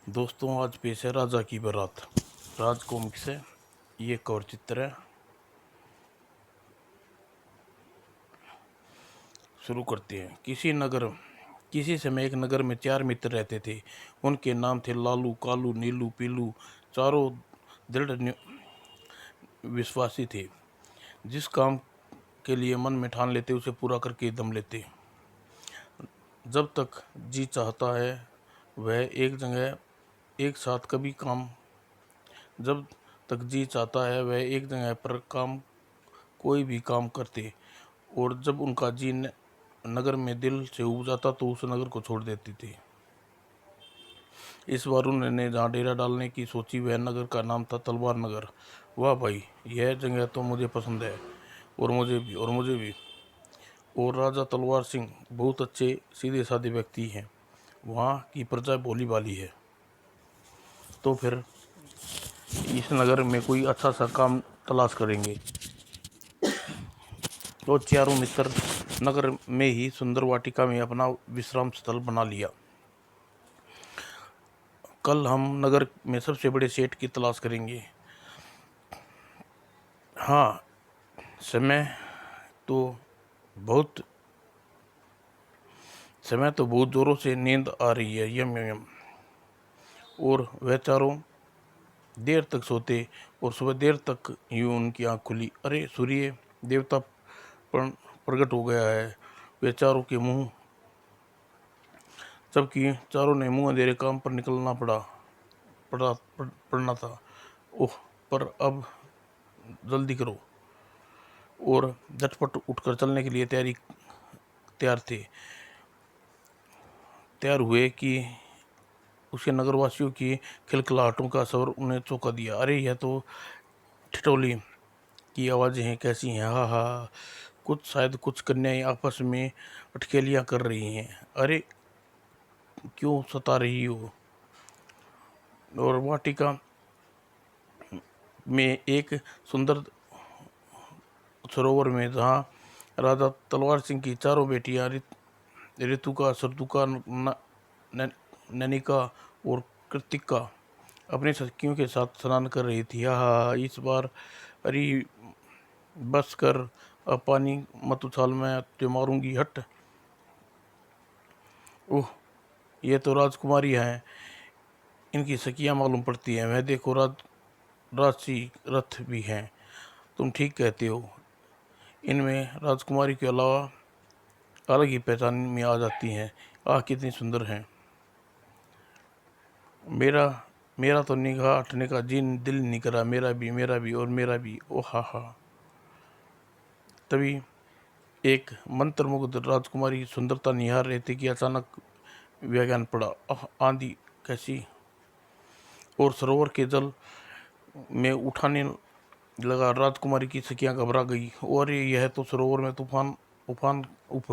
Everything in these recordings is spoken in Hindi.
दोस्तों, आज पेश है राजा की बारात। राज कॉमिक से ये कवर चित्र है। शुरू करते हैं। किसी समय एक नगर में 4 मित्र रहते थे। उनके नाम थे लालू, कालू, नीलू, पीलू। चारों दृढ़ विश्वासी थे। जिस काम के लिए मन में ठान लेते उसे पूरा करके दम लेते। जब तक जी चाहता है वह एक जगह एक साथ कभी काम जब तक जी चाहता है वह एक जगह पर कोई भी काम करते, और जब उनका जी नगर में दिल से उब जाता तो उस नगर को छोड़ देते थे। इस बार उन्होंने जहाँ डेरा डालने की सोची वह नगर का नाम था तलवार नगर। वाह भाई, यह जगह तो मुझे पसंद है, और मुझे भी। और राजा तलवार सिंह बहुत अच्छे सीधे साधे व्यक्ति हैं। वहाँ की प्रजा भोली भाली है। तो फिर इस नगर में कोई अच्छा सा काम तलाश करेंगे। तो चारों मित्र नगर में ही सुंदर वाटिका में अपना विश्राम स्थल बना लिया। कल हम नगर में सबसे बड़े सेठ की तलाश करेंगे। हाँ, समय तो बहुत जोरों से नींद आ रही है। यम यम यम। और वह चारों देर तक सोते, और सुबह देर तक यूं उनकी आंख खुली। अरे, सूर्य देवता प्रकट हो गया है। वे चारों के मुंह जबकि चारों ने मुंह अंधेरे काम पर निकलना पड़ना था। ओह, पर अब जल्दी करो। और झटपट उठकर चलने के लिए तैयार हुए कि उसके नगरवासियों की खिलखिलाहटों का स्वर उन्हें चौंका दिया। अरे, यह तो ठिठोली की आवाज़ें हैं, कैसी हैं? हा हा। शायद कुछ कन्याएं आपस में अटखेलियां कर रही हैं। अरे, क्यों सता रही हो? और वाटिका में एक सुंदर सरोवर में जहाँ राजा तलवार सिंह की चारों बेटियां ऋतुका, सरदुका, ननिका और कृतिका अपने सखियों के साथ स्नान कर रही थी। हाँ, इस बार अरे बस कर, अब पानी मत उछाल, मैं तुझे मारूंगी, हट। ओह, ये तो राजकुमारी हैं। इनकी सखियां मालूम पड़ती हैं। वह देखो, राजसी रथ भी हैं। तुम ठीक कहते हो, इनमें राजकुमारी के अलावा अलग ही पहचान में आ जाती हैं। आह, कितनी सुंदर हैं। मेरा मेरा तो निगाह हटने का दिल नहीं करा। मेरा भी ओ हा हा। तभी एक मंत्रमुग्ध राजकुमारी की सुंदरता निहार रहे थे कि अचानक व्याज्ञान पड़ा। आंधी कैसी! और सरोवर के जल में उठाने लगा। राजकुमारी की सखियां घबरा गई। और यह तो सरोवर में तूफान उफान उफ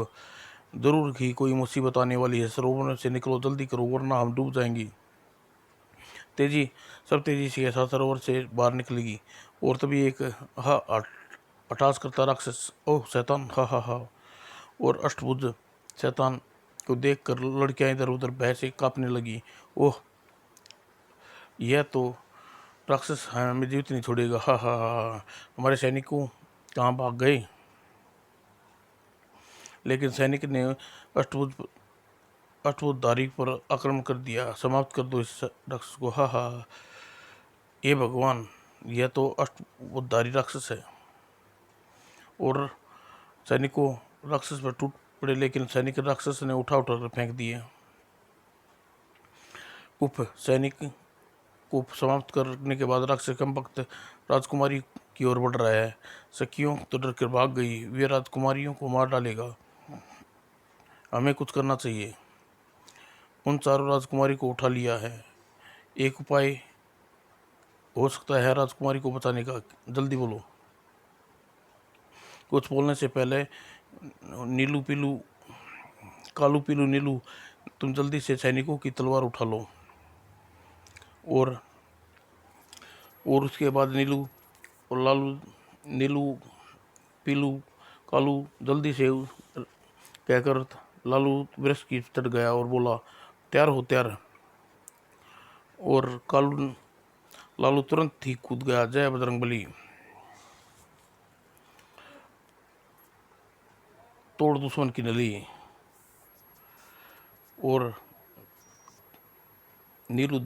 जरूर ही कोई मुसीबत आने वाली है। सरोवर से निकलो, जल्दी करो, वरना हम डूब जाएंगी। तेजी सब तेजी से ऐसा सरोवर से बाहर निकलेगी। और तभी एक हा अटास करता राक्षस, ओह शैतान, हा हा हा। और अष्टभुज शैतान को देखकर लड़कियां इधर उधर भय से कांपने लगी। ओह, यह तो राक्षस हमें जीवित नहीं छोड़ेगा, हा हा हा। हमारे सैनिकों कहाँ भाग गए? लेकिन सैनिक ने अष्टभुज अष्टभुजधारी पर आक्रमण कर दिया। समाप्त कर दो इस राक्षस को, हा हा। हे भगवान, यह तो अष्टभुजधारी राक्षस है। और सैनिकों राक्षस पर टूट पड़े, लेकिन सैनिक राक्षस ने उठा कर फेंक दिए। उप सैनिक को समाप्त करने के बाद राक्षस कम वक्त राजकुमारी की ओर बढ़ रहा है। सखियों तो डर कर भाग गई। वे राजकुमारियों को मार डालेगा, हमें कुछ करना चाहिए। उन चारों राजकुमारी को उठा लिया है। एक उपाय हो सकता है राजकुमारी को बचाने का, जल्दी बोलो। कुछ बोलने से पहले नीलू पीलू कालू पीलू नीलू, तुम जल्दी से सैनिकों की तलवार उठा लो। और उसके बाद नीलू और लालू, नीलू पीलू कालू जल्दी से कहकर लालू वृक्ष की चढ़ गया और बोला, तैयार हो, तैयार। और लालू तुरंत ही कूद गया। जय बजरंगबली। तोड़ दुश्मन की नली। और नीलू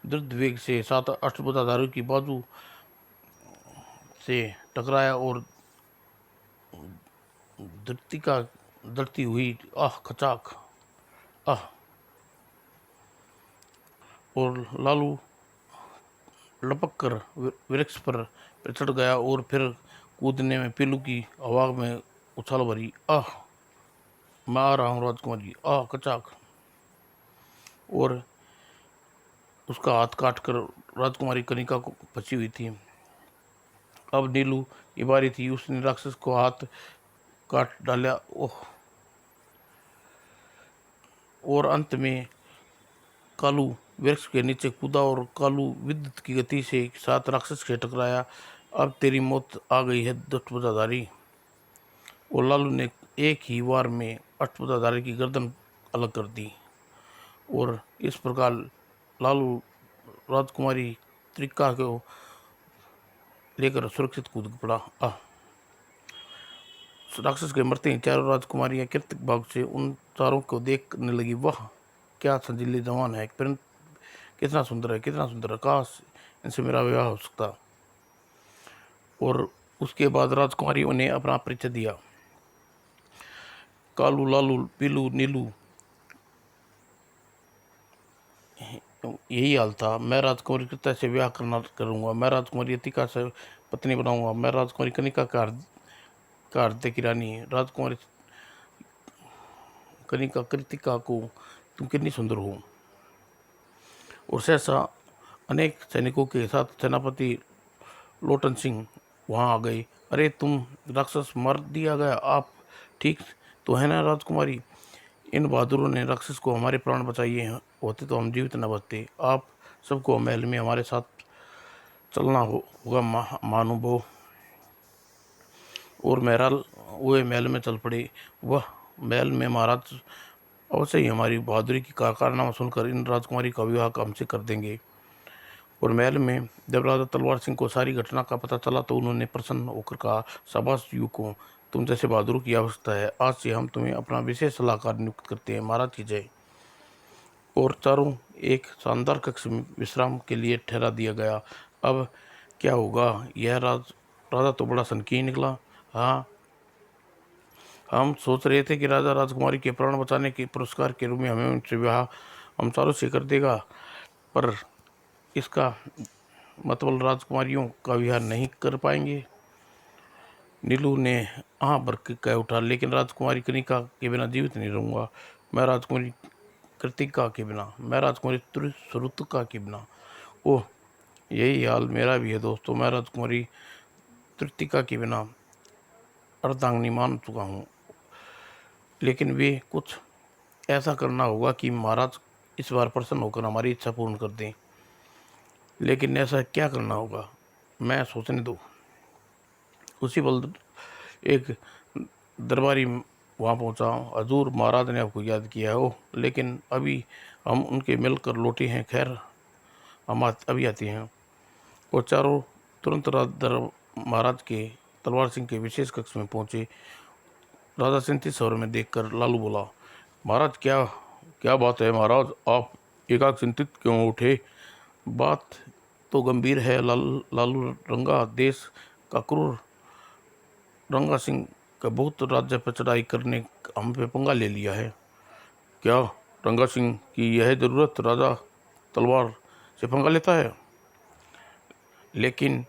दृढ़ वेग से 7 अष्टभुजाधारियों की बाजू से टकराया और धरती का दड़ती हुई आह खचाक आह। और लालू लपक कर वृक्ष पर चढ़ गया और फिर कूदने में पीलू की आवाज में उछाल भरी। आह, मैं आ रहा हूँ राजकुमारी। आह कचाक। और उसका हाथ काट कर राजकुमारी कनिका को फंसी हुई थी। अब नीलू की बारी थी। उसने राक्षस को हाथ काट डाला। ओह। और अंत में कालू वृक्ष के नीचे कूदा और कालू विद्युत की गति से साथ राक्षस से टकराया। अब तेरी मौत आ गई है अष्टभुजाधारी। और लालू ने एक ही वार में अष्टभुजाधारी की गर्दन अलग कर दी। और इस प्रकार लालू राजकुमारी त्रिका को लेकर सुरक्षित कूद पड़ा। राक्षस के मरते ही चारों राजकुमारियां कृतक भाव से उन चारों को देखने लगी। वाह, क्या संजीली जवान है, कितना सुंदर है, कितना सुंदर है, काश इनसे मेरा विवाह हो सकता। और उसके बाद राजकुमारियों ने अपना परिचय दिया। कालू, लालू, पीलू, नीलू, यही हाल था। मैं राजकुमारी कृत्या से विवाह करूंगा। मैं राजकुमारी अतिका से पत्नी बनाऊंगा। मैं राजकुमारी कनिका का हृदय की रानी। राजकुमारी कनिका कृतिका को तुम कितनी सुंदर हो। और सहसा अनेक सैनिकों के साथ सेनापति लोटन सिंह वहां आ गए। अरे तुम राक्षस मार दिया गया, आप ठीक तो है ना राजकुमारी? इन बहादुरों ने राक्षस को हमारे प्राण बचाइए होते तो हम जीवित न बचते। आप सबको महल में हमारे साथ चलना होगा महानुभाव। और महराल हुए महल में चल पड़े। वह महल में महाराज अवश्य ही हमारी बहादुरी की कारनामा सुनकर इन राजकुमारी का विवाह हमसे कर देंगे। और महल में जब राजा तलवार सिंह को सारी घटना का पता चला तो उन्होंने प्रसन्न होकर कहा, शाबाश युवकों, तुम जैसे बहादुरों की आवश्यकता है। आज से हम तुम्हें अपना विशेष सलाहकार नियुक्त करते हैं। महाराज की जय। और चारों एक शानदार कक्ष में विश्राम के लिए ठहरा दिया गया। अब क्या होगा? यह राजा तो बड़ा सनकी निकला। हाँ, हम सोच रहे थे कि राजा राजकुमारी के प्राण बचाने के पुरस्कार के रूप में हमें उनसे विवाह हम चारों से कर देगा, पर इसका मतलब राजकुमारियों का विवाह नहीं कर पाएंगे। नीलू ने हाँ भर के कह उठा, लेकिन राजकुमारी कनिका के बिना जीवित नहीं रहूँगा। मैं राजकुमारी कृतिका के बिना, मैं राजकुमारी सुरुतका के बिना। ओह, यही हाल मेरा भी है दोस्तों। मैं राजकुमारी तृतिका के बिना अर्धांगिनी मान चुका हूँ। लेकिन वे कुछ ऐसा करना होगा कि महाराज इस बार प्रसन्न होकर हमारी इच्छा पूर्ण कर दें। लेकिन ऐसा क्या करना होगा, मैं सोचने दो। उसी पल एक दरबारी वहाँ पहुँचा। हजूर, महाराज ने आपको याद किया हो, लेकिन अभी हम उनके मिलकर लौटे हैं। खैर, हम अभी आते हैं। और चारों तुरंत महाराज के तलवार सिंह के विशेष कक्ष में पहुँचे। राजा चिंतित स्वर में देखकर लालू बोला, महाराज, क्या क्या बात है महाराज, आप एकाएक चिंतित क्यों उठे? बात तो गंभीर है लालू रंगा। देश का क्रूर रंगा सिंह का बहुत राज्य पर चढ़ाई करने हम पे पंगा ले लिया है। क्या रंगा सिंह की यह जरूरत? राजा तलवार से पंगा लेता है? लेकिन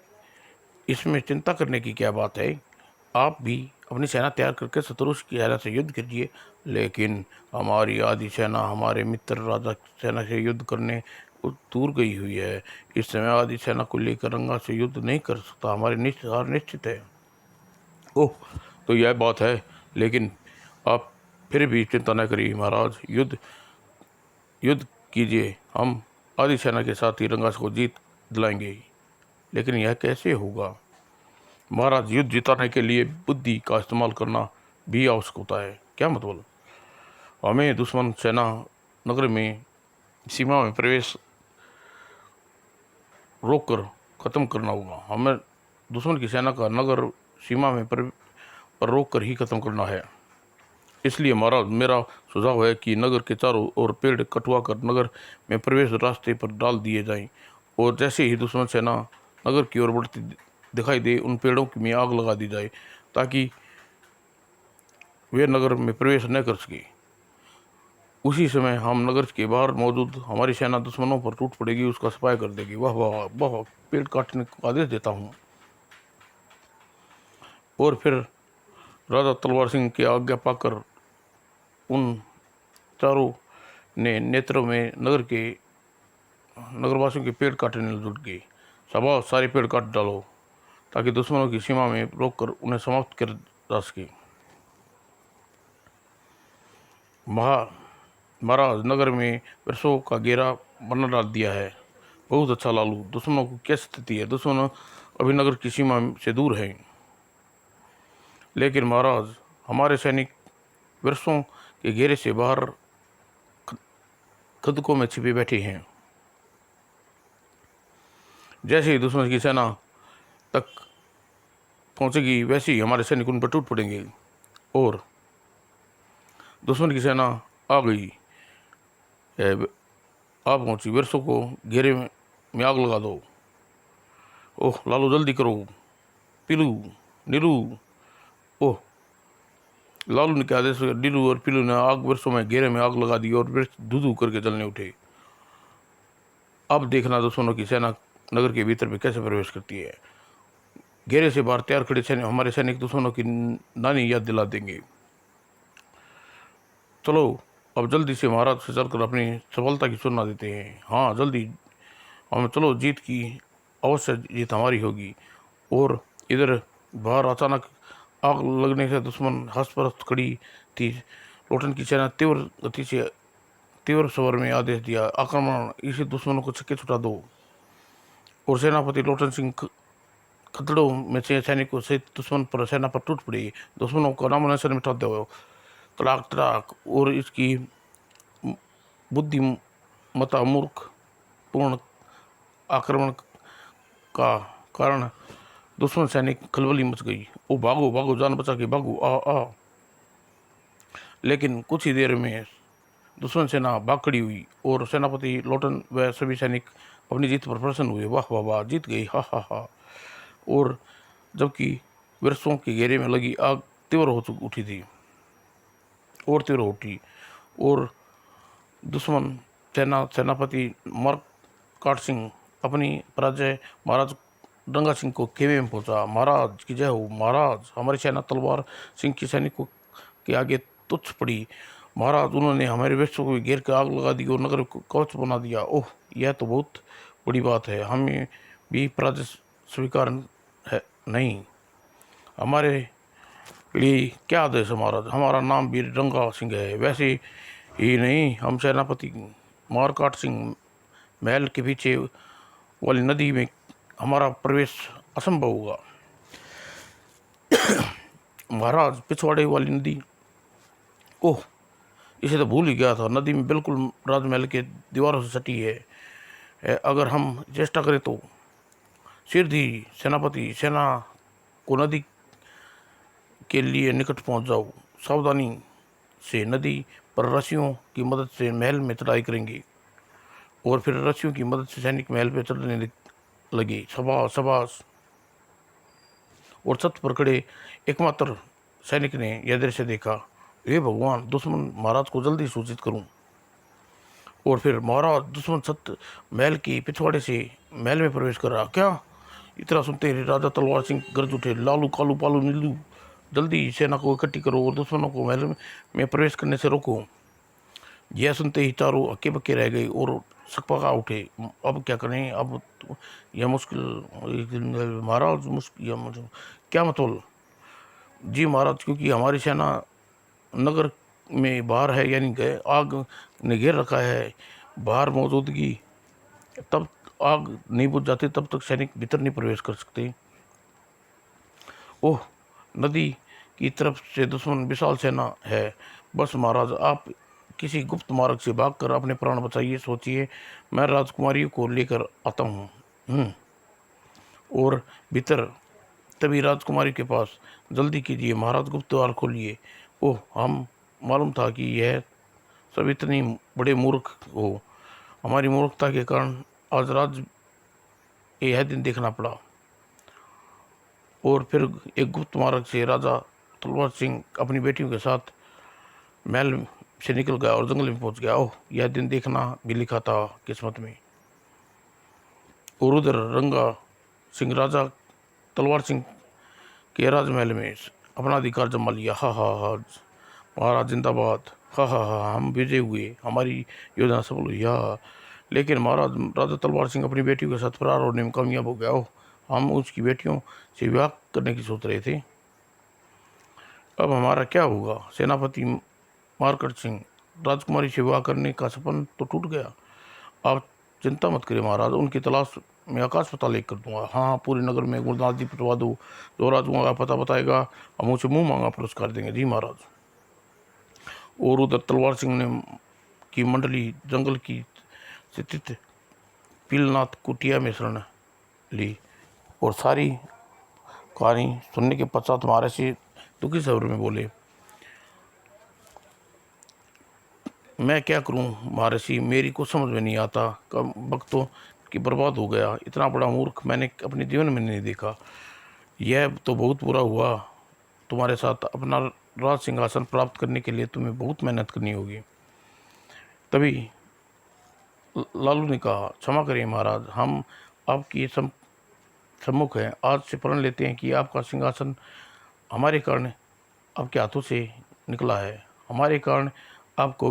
इसमें चिंता करने की क्या बात है? आप भी अपनी सेना तैयार करके शत्रु की सेना से युद्ध कीजिए। लेकिन हमारी आधी सेना हमारे मित्र राजा सेना से युद्ध करने दूर गई हुई है। इस समय आधी सेना को लेकर रंगा से युद्ध नहीं कर सकता। हमारी हार निश्चित है। ओह, तो यह बात है। लेकिन आप फिर भी चिंता न करिए महाराज, युद्ध कीजिए। हम आधी सेना के साथ ही रंगा को जीत दिलाएंगे। लेकिन यह कैसे होगा महाराज? युद्ध जिताने के लिए बुद्धि का इस्तेमाल करना भी आवश्यक होता है। क्या मतलब? हमें दुश्मन सेना नगर में सीमा में प्रवेश रोककर खत्म करना होगा। हमें दुश्मन की सेना का नगर सीमा में पर रोक कर ही खत्म करना है। इसलिए महाराज, मेरा सुझाव है कि नगर के चारों ओर पेड़ कटवा कर नगर में प्रवेश रास्ते पर डाल दिए जाएं, और जैसे ही दुश्मन सेना नगर की ओर बढ़ती दिखाई दे, उन पेड़ों में आग लगा दी जाए ताकि वे नगर में प्रवेश न कर सके। उसी समय हम नगर के बाहर मौजूद हमारी सेना दुश्मनों पर टूट पड़ेगी, उसका सफाया कर देगी। वाह वाह वाह, पेड़ काटने का आदेश देता हूँ। और फिर राजा तलवार सिंह की आज्ञा पाकर उन चारों ने नेत्रों में नगरवासियों के पेड़ काटने जुट गए। शाबाश, सारे पेड़ काट डालो ताकि दुश्मनों की सीमा में रोककर उन्हें समाप्त कर जा सके। महाराज, नगर में वर्षों का घेरा बना डाल दिया है। बहुत अच्छा लालू। दुश्मनों को क्या स्थिति है? दुश्मन अभी नगर की सीमा से दूर है, लेकिन महाराज हमारे सैनिक वर्षों के घेरे से बाहर खदकों में छिपे बैठे हैं। जैसे ही दुश्मन की सेना तक पहुंचेगी, वैसे ही हमारे सैनिक उन पर टूट पड़ेंगे। और दुश्मन की सेना आ गई, आ पहुंची। वर्षों को घेरे में आग लगा दो। ओह लालू, जल्दी करो। पीलू, नीलू। ओह, लालू ने क्या आदेश? नीलू और पीलू ने आग वर्षों में घेरे में आग लगा दी और वृक्ष धू धू करके जलने उठे। अब देखना दुश्मनों की सेना नगर के भीतर में कैसे प्रवेश करती है। घेरे से बाहर तैयार खड़े हमारे सैनिक दुश्मनों की नानी याद दिला देंगे। चलो अब जल्दी से महाराज से चलकर अपनी सफलता की सूचना देते हैं। हाँ जल्दी, हमें चलो, जीत की अवश्य जीत हमारी होगी। और इधर बाहर अचानक आग लगने से दुश्मन हस्त परस्त खड़ी थी। लोटन की सेना तीव्र गति से तीव्र स्वर में आदेश दिया, आक्रमण, इसे दुश्मनों को छक्के छुटा दो। और सेनापति लोटन सिंह खतड़ों में से सैनिकों से दुश्मन पर सेना पर टूट पड़ी। दुश्मनों को नामोनिशान मिटा दो, तड़ाक तड़ाक। और इसकी बुद्धिमता मूर्ख पूर्ण आक्रमण का कारण दुश्मन सैनिक खलबली मच गई। ओ भागो भागो, जान बचा के भागो, आ आ। लेकिन कुछ ही देर में दुश्मन सेना भाग खड़ी हुई और सेनापति लोटन व सभी सैनिक अपनी जीत पर प्रसन्न हुए। वाह वाह वाह, जीत गई, हा हा हा। और जबकि वर्षों के घेरे में लगी आग तीव्र हो उठी थी और तीव्र उठी, और दुश्मन सेनापति मरकाट सिंह अपनी पराजय महाराज डंगा सिंह को खेमे में पहुंचा। महाराज की जय हो। महाराज, हमारी सेना तलवार सिंह की सैनिकों के आगे तुच्छ पड़ी। महाराज, उन्होंने हमारे वृक्षों को घेर कर आग लगा दी और नगर को कवच बना दिया। ओह, यह तो बहुत बड़ी बात है। हमें भी पराजय स्वीकार है नहीं। हमारे लिए क्या आदेश है महाराज? हमारा नाम वीर डंगा सिंह है। वैसे ही नहीं, हम सेनापति मारकाट सिंह, महल के पीछे वाली नदी में हमारा प्रवेश असंभव होगा। महाराज, पिछवाड़े वाली नदी? ओह, इसे तो भूल ही गया था। नदी में बिल्कुल राजमहल के दीवारों से सटी है। अगर हम चेष्टा करें तो शीघ्र सेनापति सेना को नदी के लिए निकट पहुंच जाओ। सावधानी से नदी पर रस्सियों की मदद से महल में चढ़ाई करेंगे। और फिर रस्सियों की मदद से सैनिक महल पर चढ़ने लगे। शाबाश शाबाश। और छत पर खड़े एकमात्र सैनिक ने यह दृश्य देखा। हे भगवान, दुश्मन महाराज को जल्दी सूचित करूं। और फिर महाराज, दुश्मन छत महल के पिछवाड़े से महल में प्रवेश कर रहा। क्या? इतना सुनते ही राजा तलवार सिंह गरज उठे, लालू कालू पालू नीलू, जल्दी सेना को इकट्ठी करो और दुश्मनों को महल में प्रवेश करने से रोको। यह सुनते ही चारों हक्के बक्के रह गए और सकपका उठे। अब क्या करें? अब यह मुश्किल। महाराज, मुश्किल क्या मतलब? जी महाराज, क्योंकि हमारी सेना नगर में बाहर है, यानी कि आग ने घेर रखा है। बाहर मौजूदगी, तब आग नहीं बुझ जाती तब तक सैनिक भीतर नहीं प्रवेश कर सकते। ओह, नदी की तरफ से दुश्मन विशाल सेना है। बस महाराज, आप किसी गुप्त मार्ग से भागकर अपने प्राण बचाइए। सोचिए, मैं राजकुमारी को लेकर आता हूँ। और भीतर तभी राजकुमारी के पास, जल्दी कीजिए महाराज, गुप्त द्वार खोलिए। ओह, हम मालूम था कि यह सब इतनी बड़े मूर्ख हो। हमारी मूर्खता के कारण आज राज यह दिन देखना पड़ा। और फिर एक गुप्त मार्ग से राजा तलवार सिंह अपनी बेटियों के साथ महल से निकल गया और जंगल में पहुंच गया। ओह, यह दिन देखना भी लिखा था किस्मत में। और उधर रंगा सिंह राजा तलवार सिंह के राजमहल में अपना अधिकार जमा लिया। हा हा हा, महाराज जिंदाबाद। हा हा हा, हम विजय हुए, हमारी योजना सफल हुई। हा, लेकिन महाराज, राजा तलवार सिंह अपनी बेटियों के साथ फरार होने में कामयाब हो गया। ओह, हम उसकी बेटियों से विवाह करने की सोच रहे थे। अब हमारा क्या होगा? सेनापति मारकट सिंह, राजकुमारी से विवाह करने का सपन तो टूट गया। आप चिंता मत करिए महाराज, उनकी तलाश में आकाश पता लेकर दूंगा। हाँ, पूरे नगर में गुरदास जी पिटवा दो, जो राजकुमार का पता बताएगा हम उसे मुंह मांगा पुरस्कार देंगे। जी महाराज। और उधर तलवार सिंह ने की मंडली जंगल की स्थित पीलनाथ कुटिया में शरण ली। और सारी कहानी सुनने के पश्चात महर्षि दुखी स्वर में बोले, मैं क्या करूं महर्षि, मेरी को समझ में नहीं आता। कब वक्तों की बर्बाद हो गया। इतना बड़ा मूर्ख मैंने अपने जीवन में नहीं देखा। यह तो बहुत बुरा हुआ तुम्हारे साथ। अपना राज सिंहासन प्राप्त करने के लिए तुम्हें बहुत मेहनत करनी होगी। तभी लालू ने कहा, क्षमा करिए महाराज, हम आपकी सम्मुख हैं। आज से प्रण लेते हैं कि आपका सिंहासन हमारे कारण आपके हाथों से निकला है। हमारे कारण आपको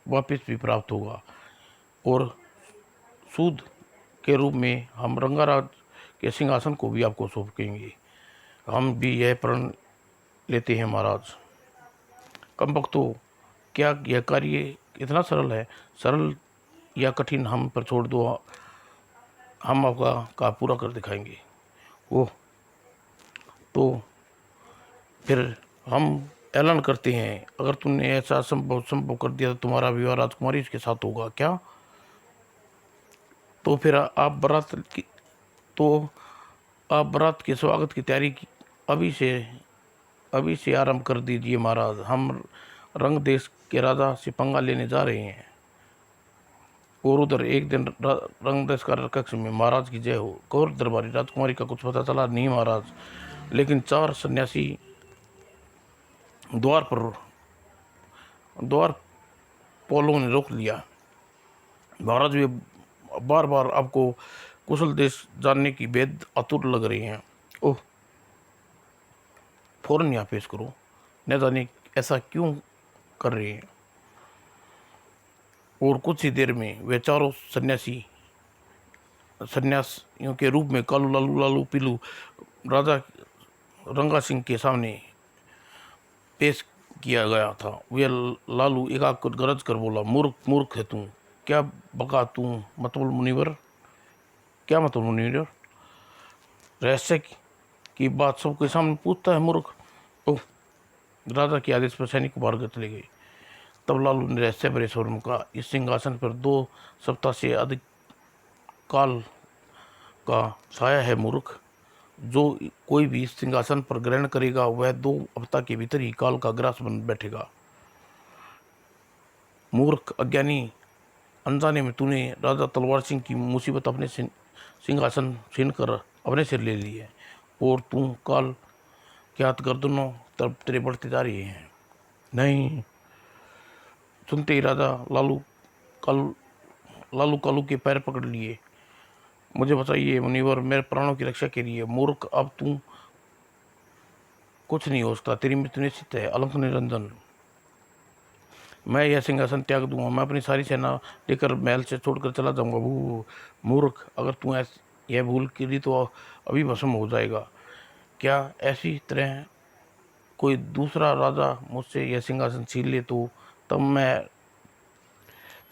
वापस भी प्राप्त होगा। और सूद के रूप में हम रंगाराज के सिंहासन को भी आपको सौंपेंगे। हम भी यह प्रण लेते हैं महाराज। कम वक्तों, क्या यह कार्य इतना सरल है? सरल या कठिन हम पर छोड़ दो, हम आपका काम पूरा कर दिखाएंगे। ओह, तो फिर हम ऐलान करते हैं, अगर तुमने ऐसा संभव कर दिया तो तुम्हारा विवाह राजकुमारी के साथ होगा क्या? तो फिर आप बारात के स्वागत की तैयारी अभी से आरंभ कर दीजिए महाराज। हम रंग देश के राजा से पंगा लेने जा रहे हैं। और उधर एक दिन रंग देश का कक्ष में महाराज की जय हो। गौर दरबारी, राजकुमारी का कुछ पता चला नहीं महाराज, लेकिन 4 सन्यासी द्वार पोलों ने रोक लिया। महाराज, वे बार बार आपको कुशल देश जानने की बेद आतुर लग रही हैं। ओह, फौरन यहाँ पेश करो। न जाने ऐसा क्यों कर रहे हैं। और कुछ ही देर में वे चारों सन्यासियों के रूप में कालू लालू लालू पीलू राजा रंगा सिंह के सामने पेश किया गया था। वे लालू एकाक गरज कर बोला, मूर्ख मूर्ख है तू। क्या बका तू? मतलब मुनिवर, क्या मतलब मुनिवर? रहस्य की बात सबके सामने पूछता है मूर्ख। ओह, राजा के आदेश पर सैनिक बाहर चले गए। तब लालू ने रहस्य भरे स्वर में कहा, इस सिंहासन पर 2 सप्ताह से अधिक काल का साया है मूर्ख। जो कोई भी इस सिंहासन पर ग्रहण करेगा वह 2 हफ्ता के भीतर ही काल का ग्रास बन बैठेगा। मूर्ख, अज्ञानी, अनजाने में तूने राजा तलवार सिंह की मुसीबत अपने सिंहासन छीन कर अपने सिर ले ली है। और तू काल के हाथ गर्दनों तरफ तेरे बढ़ते जा रही हैं। नहीं। सुनते ही राजा लालू कालू के पैर पकड़ लिए। मुझे बताइए मुनिवर, मेरे प्राणों की रक्षा के लिए। मूर्ख, अब तू कुछ नहीं हो सकता, तेरी मृत्यु निश्चित है। अलंक निरंजन, मैं यह सिंहासन त्याग दूंगा। मैं अपनी सारी सेना लेकर महल से छोड़कर चला जाऊंगा। वो मूर्ख, अगर तू यह भूल करी तो अभी भस्म हो जाएगा। क्या ऐसी तरह कोई दूसरा राजा मुझसे यह सिंहासन छीन ले तो तब मैं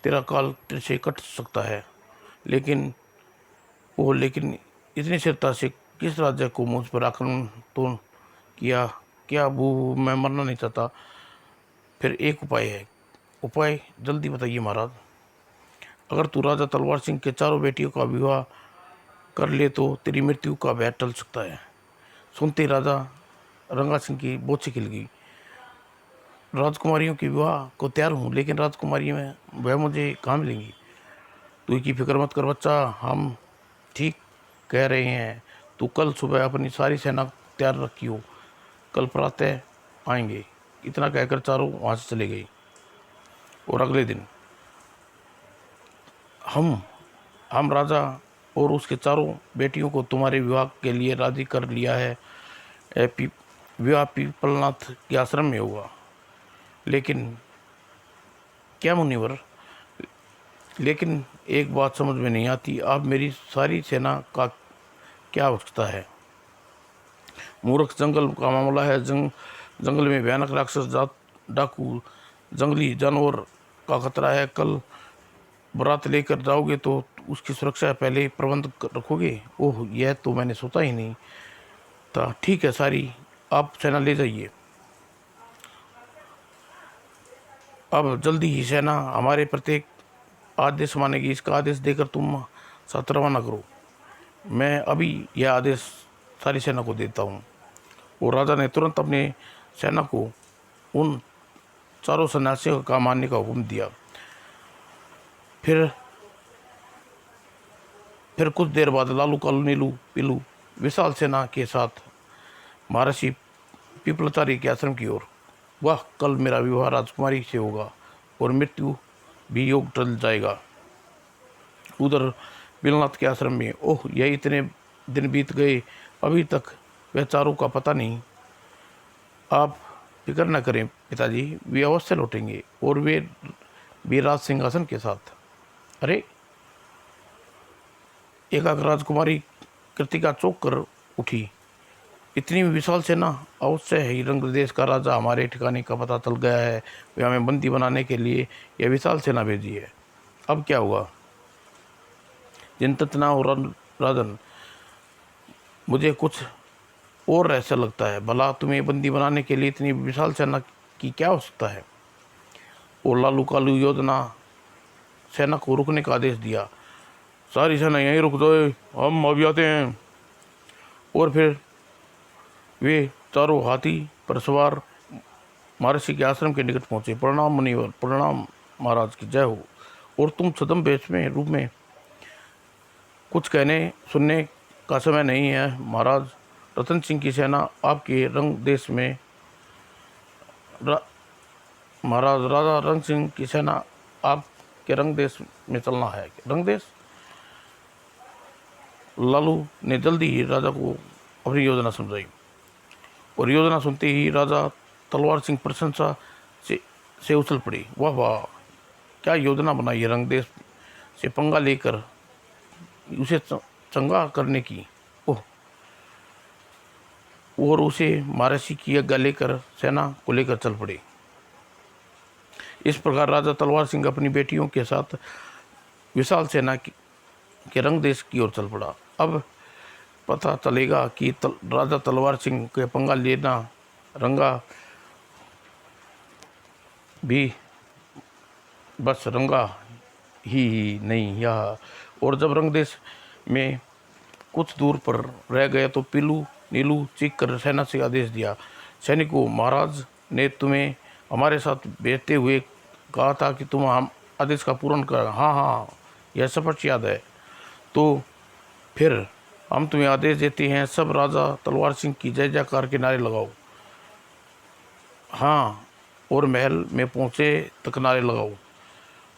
तेरा काल तेरे से कट सकता है। लेकिन इतनी स्थिरता से किस राजा को मुझ पर आक्रमण तो किया? क्या वो मैं मरना नहीं चाहता? फिर एक उपाय है। उपाय जल्दी बताइए महाराज। अगर तू राजा तलवार सिंह के चारों बेटियों का विवाह कर ले तो तेरी मृत्यु का भय टल सकता है। सुनते ही राजा रंगा सिंह की बोछी खिल गई। राजकुमारियों के विवाह को तैयार हूँ, लेकिन राजकुमारी में वह मुझे कहाँ मिलेंगी। तू की फिक्र मत कर बच्चा, हम ठीक कह रहे हैं। तू कल सुबह अपनी सारी सेना तैयार रखियो, कल प्रातः आएंगे। इतना कहकर चारों वहाँ से चले गए। और अगले दिन हम राजा और उसके चारों बेटियों को तुम्हारे विवाह के लिए राजी कर लिया है। विवाह पीपलनाथ के आश्रम में होगा। लेकिन क्या मुनिवर, लेकिन एक बात समझ में नहीं आती, आप मेरी सारी सेना का क्या आवश्यकता है। मूर्ख, जंगल का मामला है। जंगल में भयानक राक्षस, डाकू, जंगली जानवर का खतरा है। कल बारात लेकर जाओगे तो उसकी सुरक्षा पहले प्रबंध रखोगे। ओह, यह तो मैंने सोचा ही नहीं था। ठीक है, सारी आप सेना ले जाइए। अब जल्दी ही सेना हमारे प्रत्येक आदेश मानेगी। इसका आदेश देकर तुम साथ रवाना करो। मैं अभी यह आदेश सारी सेना को देता हूँ। और राजा ने तुरंत अपने सेना को उन चारों सन्यासियों का मानने का हुक्म दिया। फिर कुछ देर बाद लालू, कालू, नीलू, पीलू विशाल सेना के साथ महर्षि पिपलाचार्य के आश्रम की ओर। वाह, कल मेरा विवाह राजकुमारी से होगा और मृत्यु भी योग टल जाएगा। उधर बिलनाथ के आश्रम में, ओह, यह इतने दिन बीत गए, अभी तक वह चारों का पता नहीं। आप फिक्र न करें पिताजी, वे अवश्य लौटेंगे, और वे भी राज सिंहासन के साथ। अरे, एकाग्र राजकुमारी कृतिका चौंक कर उठी। इतनी विशाल सेना अवश्य ही रंग देश का राजा हमारे ठिकाने का पता चल गया है। वे हमें बंदी बनाने के लिए यह विशाल सेना भेजी है। अब क्या हुआ। चिंतित और राजन, मुझे कुछ और रहस्य लगता है। भला तुम्हें बंदी बनाने के लिए इतनी विशाल सेना की क्या आवश्यकता है। और लालू, कालू योजना सेना को रुकने का आदेश दिया। सारी सेना यहीं रुक जाए, हम अभी आते हैं। और फिर वे चारों हाथी पर सवार महर्षि के आश्रम के निकट पहुंचे। प्रणाम मुनिवर, प्रणाम महाराज की जय हो। और तुम छद्म वेश में रूप में, कुछ कहने सुनने का समय नहीं है महाराज। रतन सिंह की सेना आपके रंग देश में, महाराज राजा रंग सिंह की सेना आपके रंग देश में चलना है। रंग देश। लालू ने जल्दी ही राजा को अपनी योजना समझाई। और योजना सुनते ही राजा तलवार सिंह प्रशंसा से उछल पड़ी। वाह वाह, क्या योजना बनाई है रंग देश से पंगा लेकर उसे चंगा करने की। ओह, और उसे महर्षि की आज्ञा लेकर सेना को लेकर चल पड़े। इस प्रकार राजा तलवार सिंह अपनी बेटियों के साथ विशाल सेना के रंग देश की ओर चल पड़ा। अब पता चलेगा कि राजा तलवार सिंह के पंगा लेना रंगा भी बस रंगा ही नहीं यह। और जब रंग देश में कुछ दूर पर रह गए तो पीलू, नीलू चीख कर सेना से आदेश दिया। सैनिकों, महाराज ने तुम्हें हमारे साथ भेजते हुए कहा था कि तुम हम आदेश का पूर्ण कर। हाँ हाँ, यह स्पष्ट याद है। तो फिर हम तुम्हें आदेश देते हैं, सब राजा तलवार सिंह की जय जयकार के नारे लगाओ। हाँ, और महल में पहुँचे तक नारे लगाओ,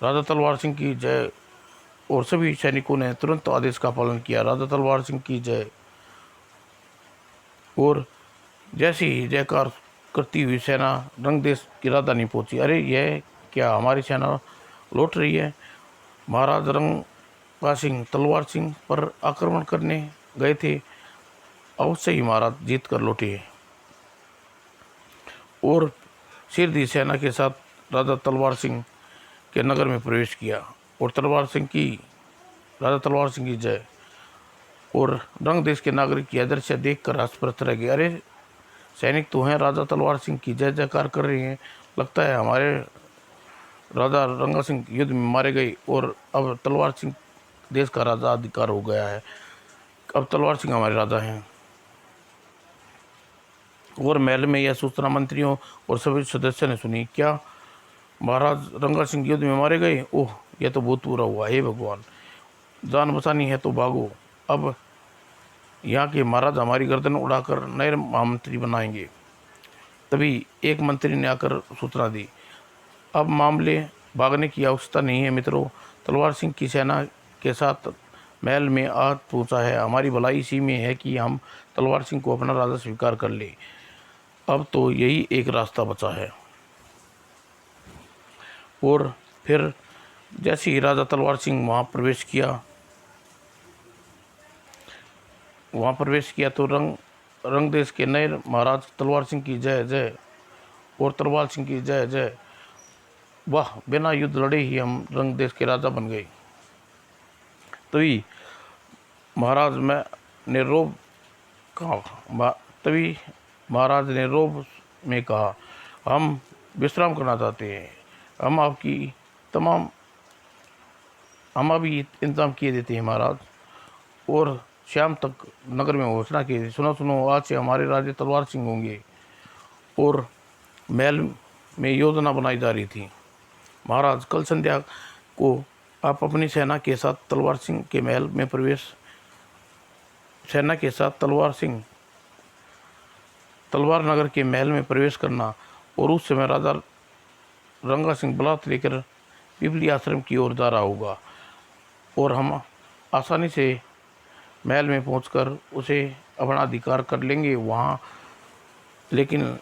राजा तलवार सिंह की जय। और सभी सैनिकों ने तुरंत आदेश का पालन किया, राजा तलवार सिंह की जय। और जैसे ही जयकार करती हुई सेना रंग देश की राजधानी पहुंची। अरे, यह क्या, हमारी सेना लौट रही है। महाराज रंगा सिंह तलवार सिंह पर आक्रमण करने गए थे, अवश्य ही महाराज जीत कर लौटे। और सिरदी सेना के साथ राजा तलवार सिंह के नगर में प्रवेश किया। और राजा तलवार सिंह की जय। और रंग देश के नागरिक की दृश्य देखकर हर्षप्रत रह गए। अरे, सैनिक तो हैं, राजा तलवार सिंह की जय जयकार कर रहे हैं। लगता है हमारे राजा रंगा सिंह युद्ध में मारे गए और अब तलवार सिंह देश का राजा अधिकार हो गया है। अब तलवार सिंह हमारे राजा हैं। और महल में यह सूचना मंत्रियों और सभी सदस्यों ने सुनी। क्या महाराज रंगा सिंह युद्ध में मारे गए? ओह, यह तो बहुत बुरा हुआ। हे भगवान, जान बचानी है तो भागो। अब यहाँ के महाराज हमारी गर्दन उड़ाकर नए महामंत्री बनाएंगे। तभी एक मंत्री ने आकर सूचना दी, अब मामले भागने की आवश्यकता नहीं है मित्रों। तलवार सिंह की सेना के साथ महल में आ पहुंचा है। हमारी भलाई इसी में है कि हम तलवार सिंह को अपना राजा स्वीकार कर ले। अब तो यही एक रास्ता बचा है। और फिर जैसे ही राजा तलवार सिंह वहाँ प्रवेश किया तो रंग देश के नए महाराज तलवार सिंह की जय जय और तलवार सिंह की जय जय। वाह, बिना युद्ध लड़े ही हम रंग देश के राजा बन गए। तभी महाराज ने रोब में कहा, हम विश्राम करना चाहते हैं। हम अभी इंतजाम किए देते हैं महाराज। और शाम तक नगर में घोषणा की, सुनो, आज से हमारे राजा तलवार सिंह होंगे। और महल में योजना बनाई जा रही थी। महाराज, कल संध्या को आप अपनी सेना के साथ तलवार सिंह के महल में तलवार नगर के महल में प्रवेश करना। और उस समय राजा रंगा सिंह बलात् लेकर पिपली आश्रम की ओर जा रहा होगा और हम आसानी से महल में पहुंचकर उसे अपना अधिकार कर लेंगे वहाँ। लेकिन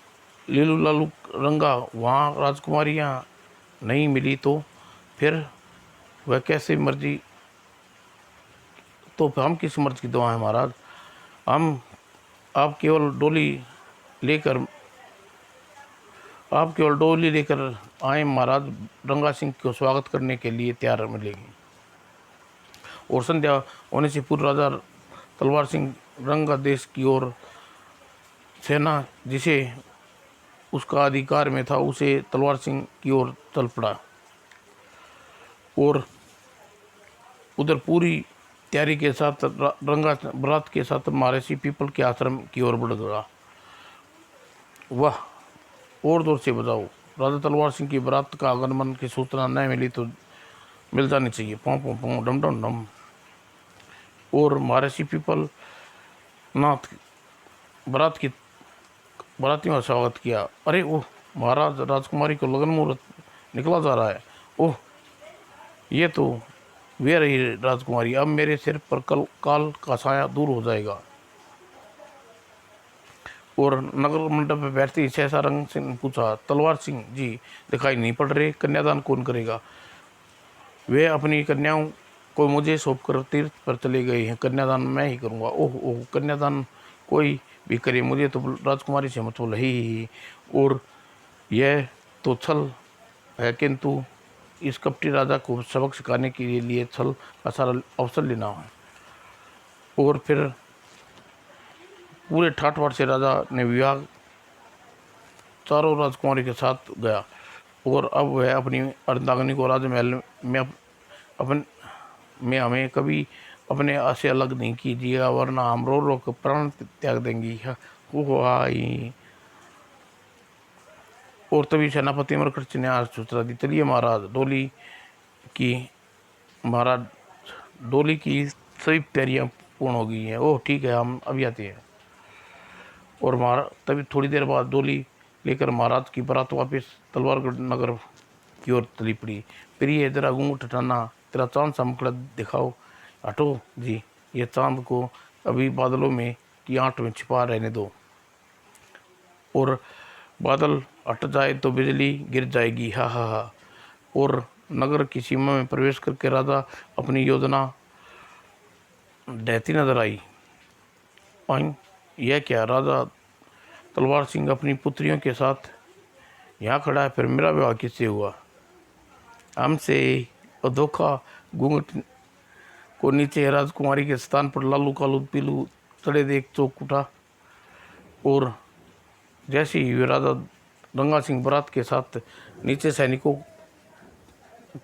लीलू लालू रंगा वहाँ राजकुमारियाँ नहीं मिली तो फिर वह कैसे मर्जी, तो हम किस मर्ज की दुआ है महाराज। आप केवल डोली लेकर आए महाराज, रंगा सिंह को स्वागत करने के लिए तैयार मिलेगी। और संध्या होने से पूर्व राजा तलवार सिंह रंगा देश की ओर सेना जिसे उसका अधिकार में था उसे तलवार सिंह की ओर चल पड़ा। और उधर पूरी तैयारी के साथ रंगा बरात के साथ महर्षि पीपल के आश्रम की ओर बढ़ गया। वाह, और जोर से बजाओ। राजा तलवार सिंह की बरात का आगमन की सूचना न मिली तो मिल जानी चाहिए। पों पों पों, डम डम डम। और महर्षि पीपल नाथ बरातियों का स्वागत किया। अरे ओह, महाराज राजकुमारी को लगन मुहूर्त निकला जा रहा है। ओह, ये तो वे रही राजकुमारी। अब मेरे सिर पर काल का साया दूर हो जाएगा। और नगर मंडप में बैठते ही सहसा रंग सिंह ने पूछा, तलवार सिंह जी दिखाई नहीं पड़ रहे, कन्यादान कौन करेगा? वे अपनी कन्याओं को मुझे सौंप कर तीर्थ पर चले गए हैं। कन्यादान मैं ही करूँगा। ओह, कन्यादान कोई भी करे, मुझे तो राजकुमारी से मतलब ही। और यह तो छल है, किंतु इस कपटी राजा को सबक सिखाने के लिए छल का सारा अवसर लेना है। और फिर पूरे ठाट-बाट से राजा ने विवाह चारों राजकुमारी के साथ गया। और अब वह अपनी अर्धांगिनी को राजमहल में हमें कभी अपने से अलग नहीं कीजिएगा, वरना हम रो रो कर प्राण त्याग देंगी। आई। और तभी सेनापति मरकट ने आज सूचना दी, चलिए महाराज, डोली की सभी तैयारियां पूर्ण हो गई हैं। ओह ठीक है, हम अभी आते हैं। और तभी थोड़ी देर बाद डोली लेकर महाराज की बारात वापस तलवारगढ़ नगर की ओर चली पड़ी। प्रिय, जरा घूंघट हटाना, तेरा चांद सा मुखड़ा दिखाओ। हटो जी, ये चांद को अभी बादलों में की आंट में छिपा रहने दो। और बादल हट जाए तो बिजली गिर जाएगी। हा हा हा। और नगर की सीमा में प्रवेश करके राजा अपनी योजना ढहती नजर आई। यह क्या, राजा तलवार सिंह अपनी पुत्रियों के साथ यहाँ खड़ा है, फिर मेरा विवाह किससे हुआ? हमसे धोखा। घूंघट को नीचे राजकुमारी के स्थान पर लालू कालू पीलू चढ़े देख चौक उठा। और जैसे ही राजा रंगा सिंह बरात के साथ नीचे सैनिकों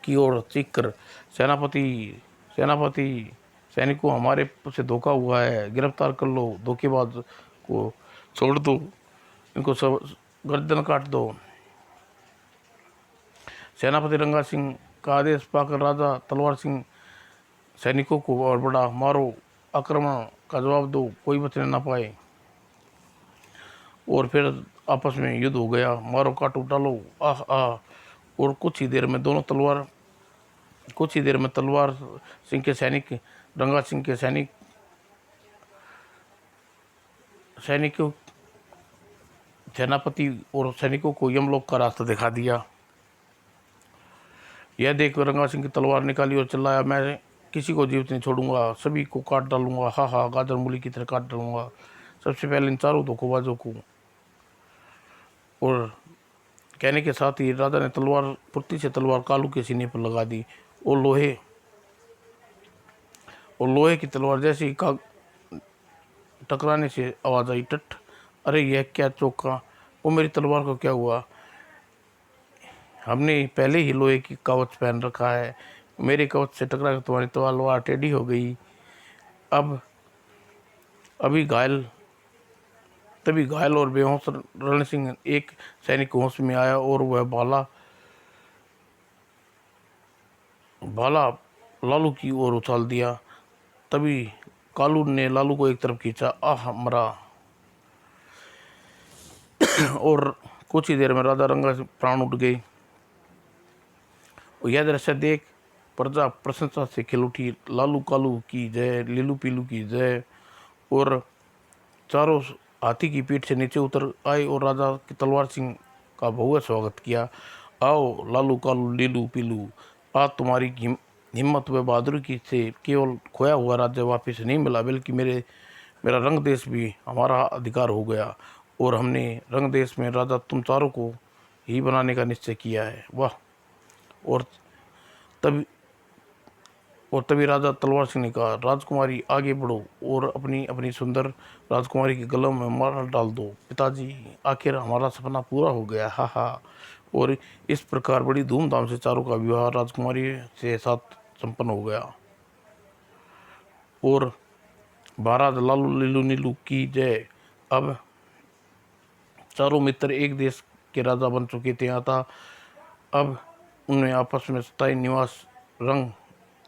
की ओर चीख कर, सेनापति सेनापति सैनिकों, हमारे से धोखा हुआ है, गिरफ्तार कर लो, धोखेबाज को छोड़ दो, इनको सब गर्दन काट दो। सेनापति रंगा सिंह का आदेश पाकर राजा तलवार सिंह सैनिकों को और बड़ा, मारो, आक्रमण का जवाब दो, कोई बचने ना पाए। और फिर आपस में युद्ध हो गया, मारो काटो डालो, आह आह। और कुछ ही देर में तलवार सिंह के सैनिक, रंगा सिंह के सैनिकों सेनापति और सैनिकों को यमलोक का रास्ता दिखा दिया। यह देखकर रंगा सिंह की तलवार निकाली और चिल्लाया, मैं किसी को जीवित नहीं छोड़ूंगा, सभी को काट डालूंगा, हा हा, गाजर मूली की तरह काट डालूंगा, सबसे पहले इन चारों धोखेबाजों को। और कहने के साथ ही राजा ने फुर्ती से तलवार कालू के सीने पर लगा दी। और लोहे की तलवार जैसे ही टकराने से आवाज आई, टट। अरे यह क्या चौका, वो मेरी तलवार को क्या हुआ? हमने पहले ही लोहे की कवच पहन रखा है, मेरे कवच से टकरा कर तुम्हारी तलवार टेढ़ी हो गई। अब तभी घायल और बेहोश रण सिंह एक सैनिक होश में आया और वह भाला लालू की ओर उछाल दिया। तभी कालू ने लालू को एक तरफ खींचा, आह मरा। और कुछ ही देर में राजा रंगा से प्राण उठ गए। और यह दृश्य देख प्रजा प्रशंसा से खिल उठी, लालू कालू की जय, लीलू पीलू की जय। और चारों हाथी की पीठ से नीचे उतर आए और राजा की तलवार सिंह का भव्य स्वागत किया। आओ लालू कालू लीलू पीलू, आज तुम्हारी हिम्मत व बहादुरी की से केवल खोया हुआ राज्य वापिस नहीं मिला, बल्कि मेरा रंग देश भी हमारा अधिकार हो गया। और हमने रंग देश में राजा तुम चारों को ही बनाने का निश्चय किया है। वाह। और तभी तभी राजा तलवार सिंह ने कहा, राजकुमारी आगे बढ़ो और अपनी अपनी सुंदर राजकुमारी के गलों में माला डाल दो। पिताजी, आखिर हमारा सपना पूरा हो गया, हा हा। और इस प्रकार बड़ी धूमधाम से चारों का विवाह राजकुमारी से साथ संपन्न हो गया। और महाराज लालू लीलू नीलू की जय। अब चारों मित्र एक देश के राजा बन चुके थे। अतः अब उन्होंने आपस में स्थायी निवास रंग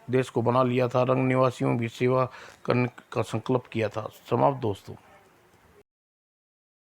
देश को बना लिया था। रंग निवासियों भी सेवा करने का संकल्प किया था। समाप्त दोस्तों।